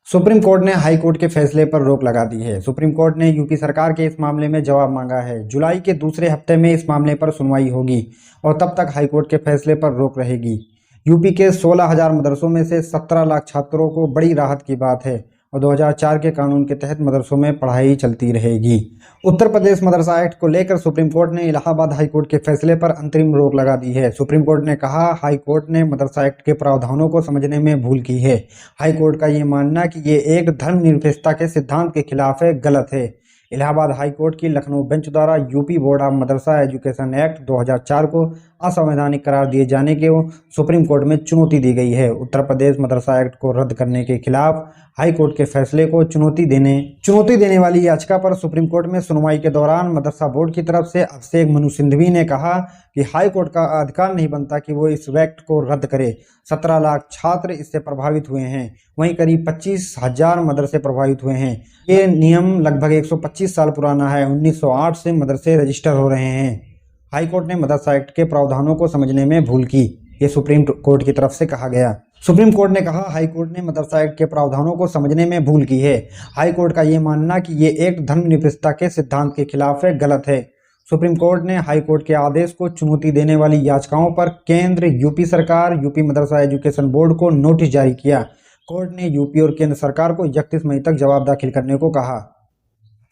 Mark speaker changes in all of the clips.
Speaker 1: Supreme court ने high court के फैसले पर रोक लगा दी है। सुप्रीम कोर्ट ने यूपी सरकार के इस मामले में जवाब मांगा है। जुलाई के दूसरे हफ्ते में इस मामले पर सुनवाई होगी और तब तक हाई कोर्ट के फैसले पर रोक रहेगी। यूपी के 16,000 मदरसों में से 17 लाख छात्रों को बड़ी राहत की बात है और 2004 के कानून के तहत मदरसों में पढ़ाई चलती रहेगी। उत्तर प्रदेश मदरसा एक्ट को लेकर सुप्रीम कोर्ट ने इलाहाबाद हाई कोर्ट के फैसले पर अंतरिम रोक लगा दी है। सुप्रीम कोर्ट ने कहा, हाई कोर्ट ने मदरसा एक्ट के प्रावधानों को समझने में भूल की है। हाई कोर्ट का ये मानना कि ये एक धर्मनिरपेक्षता के सिद्धांत के खिलाफ है, गलत है। इलाहाबाद हाई कोर्ट की लखनऊ बेंच द्वारा UP board of Madrasa education act 2004 को असंवैधानिक करार दिए जाने के सुप्रीम कोर्ट में चुनौती दी गई है। उत्तर प्रदेश मदरसा एक्ट को रद्द करने के खिलाफ हाई कोर्ट के फैसले को चुनौती देने वाली याचिका पर सुप्रीम कोर्ट में सुनवाई के दौरान मदरसा बोर्ड की तरफ से अभिषेक मनु सिंघवी ने कहा कि हाई कोर्ट का अधिकार नहीं बनता कि वो इस एक्ट को रद्द करे। 17 लाख छात्र इससे प्रभावित हुए हैं, वहीं करीब 25,000 मदरसे प्रभावित हुए हैं। ये नियम लगभग 125 साल पुराना है। 1908 से मदरसे रजिस्टर हो रहे हैं। हाई कोर्ट ने मदरसा एक्ट के प्रावधानों को समझने में भूल की, ये सुप्रीम कोर्ट की तरफ से कहा गया। सुप्रीम कोर्ट ने कहा, हाई कोर्ट ने मदरसा एक्ट के प्रावधानों को समझने में भूल की है। हाई कोर्ट का ये मानना कि ये एक धर्मनिरपेक्षता के सिद्धांत के खिलाफ है, गलत है। सुप्रीम कोर्ट ने हाई कोर्ट के आदेश को चुनौती देने वाली याचिकाओं पर केंद्र, यूपी सरकार, यूपी मदरसा एजुकेशन बोर्ड को नोटिस जारी किया। कोर्ट ने यूपी और केंद्र सरकार को 31 मई तक जवाब दाखिल करने को कहा।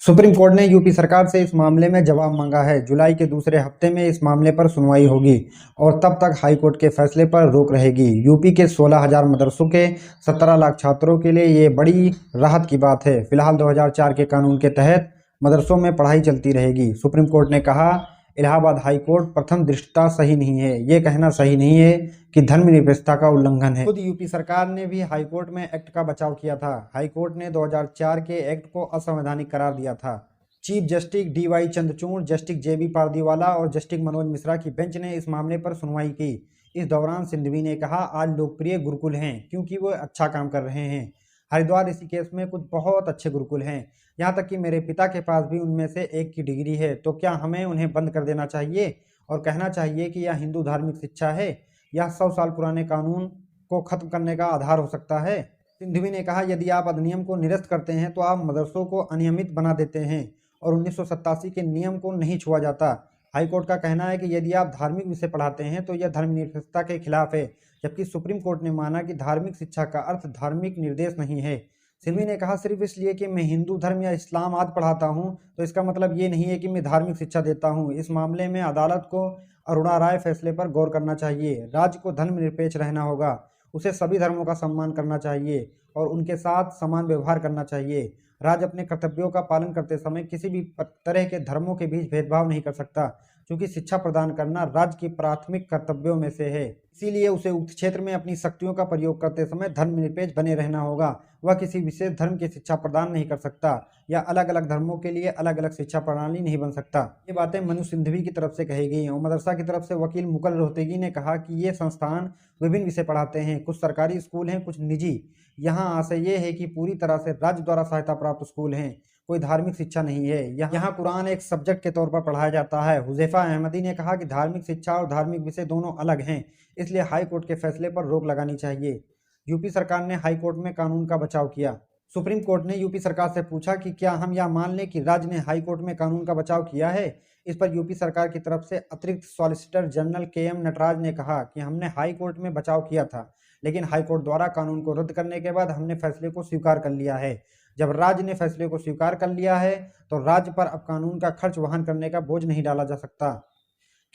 Speaker 1: सुप्रीम कोर्ट ने यूपी सरकार से इस मामले में जवाब मांगा है। जुलाई के दूसरे हफ्ते में इस मामले पर सुनवाई होगी और तब तक हाई कोर्ट के फैसले पर रोक रहेगी। यूपी के 16,000 मदरसों के 17 लाख छात्रों के लिए ये बड़ी राहत की बात है। फिलहाल 2004 के कानून के तहत मदरसों में पढ़ाई चलती रहेगी। सुप्रीम कोर्ट ने कहा, इलाहाबाद हाई कोर्ट प्रथम दृष्टया सही नहीं है। ये कहना सही नहीं है कि धर्मनिरपेक्षता का उल्लंघन है। खुद यूपी सरकार ने भी हाई कोर्ट में एक्ट का बचाव किया था। हाई कोर्ट ने 2004 के एक्ट को असंवैधानिक करार दिया था। Chief justice DY Chandrachud, justice JB Pardiwala और जस्टिस मनोज मिश्रा की बेंच ने इस मामले पर सुनवाई की। इस दौरान सिंघवी ने कहा, आज लोकप्रिय गुरुकुल हैं क्योंकि वो अच्छा काम कर रहे हैं। हरिद्वार ऋषिकेश में कुछ बहुत अच्छे गुरुकुल हैं, यहाँ तक कि मेरे पिता के पास भी उनमें से एक की डिग्री है। तो क्या हमें उन्हें बंद कर देना चाहिए और कहना चाहिए कि यह हिंदू धार्मिक शिक्षा है? यह 100 साल पुराने कानून को खत्म करने का आधार हो सकता है। सिंघवी ने कहा, यदि आप अधिनियम को निरस्त करते हैं तो आप मदरसों को अनियमित बना देते हैं और 1987 के नियम को नहीं छुआ जाता। हाईकोर्ट का कहना है कि यदि आप धार्मिक विषय पढ़ाते हैं तो यह धर्मनिरपेक्षता के खिलाफ है, जबकि सुप्रीम कोर्ट ने माना कि धार्मिक शिक्षा का अर्थ धार्मिक निर्देश नहीं है। सिंघवी ने कहा, सिर्फ इसलिए कि मैं हिंदू धर्म या इस्लाम आदि पढ़ाता हूं तो इसका मतलब ये नहीं है कि मैं धार्मिक शिक्षा देता हूं। इस मामले में अदालत को अरुणा राय फैसले पर गौर करना चाहिए। राज्य को धर्मनिरपेक्ष रहना होगा, उसे सभी धर्मों का सम्मान करना चाहिए और उनके साथ समान व्यवहार करना चाहिए। राज्य अपने कर्तव्यों का पालन करते समय किसी भी तरह के धर्मों के बीच भेदभाव नहीं कर सकता, क्योंकि शिक्षा प्रदान करना राज्य की प्राथमिक कर्तव्यों में से है। इसीलिए उसे उक्त क्षेत्र में अपनी शक्तियों का प्रयोग करते समय धर्मनिरपेक्ष बने रहना होगा। वह किसी विशेष धर्म की शिक्षा प्रदान नहीं कर सकता या अलग अलग धर्मों के लिए अलग अलग शिक्षा प्रणाली नहीं बन सकता। ये बातें मनु सिंघवी की तरफ से कही गई और मदरसा की तरफ से वकील मुकुल रोहतगी ने कहा कि ये संस्थान विभिन्न विषय पढ़ाते हैं, कुछ सरकारी स्कूल हैं, कुछ निजी। यहाँ आशय ये है कि पूरी तरह से राज्य द्वारा सहायता प्राप्त स्कूल हैं, कोई धार्मिक शिक्षा नहीं है। यहाँ कुरान एक सब्जेक्ट के तौर पर पढ़ाया जाता है। हुज़ैफा अहमदी ने कहा कि धार्मिक शिक्षा और धार्मिक विषय दोनों अलग हैं, इसलिए हाई कोर्ट के फैसले पर रोक लगानी चाहिए। यूपी सरकार ने हाई कोर्ट में कानून का बचाव किया। सुप्रीम कोर्ट ने यूपी सरकार से पूछा कि क्या हम यह मान लें कि राज्य ने हाई कोर्ट में कानून का बचाव किया है। इस पर यूपी सरकार की तरफ से अतिरिक्त सॉलिसिटर जनरल KM नटराज ने कहा कि हमने हाई कोर्ट में बचाव किया था, लेकिन हाई कोर्ट द्वारा कानून को रद्द करने के बाद हमने फैसले को स्वीकार कर लिया है। जब राज्य ने फैसले को स्वीकार कर लिया है तो राज्य पर अब कानून का खर्च वहन करने का बोझ नहीं डाला जा सकता।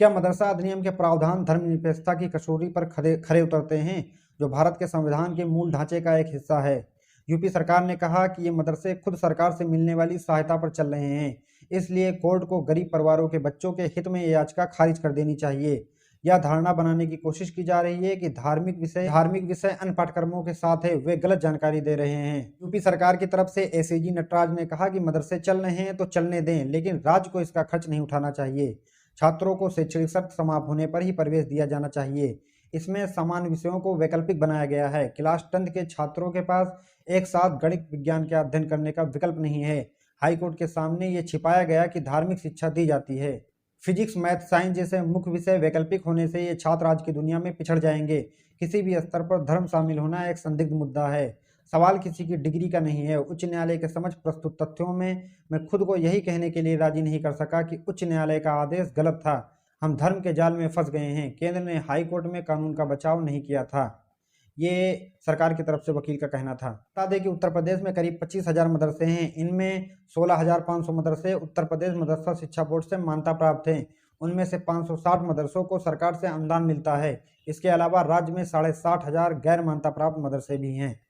Speaker 1: क्या मदरसा अधिनियम के प्रावधान धर्मनिरपेक्षता की कसौटी पर खरे उतरते हैं, जो भारत के संविधान के मूल ढांचे का एक हिस्सा है? यूपी सरकार ने कहा कि ये मदरसे खुद सरकार से मिलने वाली सहायता पर चल रहे हैं, इसलिए कोर्ट को गरीब परिवारों के बच्चों के हित में याचिका खारिज कर देनी चाहिए। यह धारणा बनाने की कोशिश की जा रही है कि धार्मिक विषय अन्य पाठ्यक्रमों के साथ है, वे गलत जानकारी दे रहे हैं। यूपी सरकार की तरफ से ACG नटराज ने कहा कि मदरसे चल रहे हैं तो चलने दें, लेकिन राज्य को इसका खर्च नहीं उठाना चाहिए। छात्रों को शैक्षणिक शर्त समाप्त होने पर ही प्रवेश दिया जाना चाहिए। इसमें समान विषयों को वैकल्पिक बनाया गया है। क्लास 10 के छात्रों के पास एक साथ गणित विज्ञान का अध्ययन करने का विकल्प नहीं है। हाईकोर्ट के सामने ये छिपाया गया कि धार्मिक शिक्षा दी जाती है। फिजिक्स, मैथ, साइंस जैसे मुख्य विषय वैकल्पिक होने से ये छात्र आज की दुनिया में पिछड़ जाएंगे। किसी भी स्तर पर धर्म शामिल होना एक संदिग्ध मुद्दा है। सवाल किसी की डिग्री का नहीं है। उच्च न्यायालय के समक्ष प्रस्तुत तथ्यों में मैं खुद को यही कहने के लिए राजी नहीं कर सका कि उच्च न्यायालय का आदेश गलत था। हम धर्म के जाल में फंस गए हैं। केंद्र ने हाई कोर्ट में कानून का बचाव नहीं किया था। ये सरकार की तरफ से वकील का कहना था। बता दें कि उत्तर प्रदेश में करीब 25,000 मदरसे हैं। इनमें 16,500 मदरसे उत्तर प्रदेश मदरसा शिक्षा बोर्ड से मान्यता प्राप्त हैं। उनमें से 560 मदरसों को सरकार से अनुदान मिलता है। इसके अलावा राज्य में 60,500 गैर मान्यता प्राप्त मदरसे भी हैं।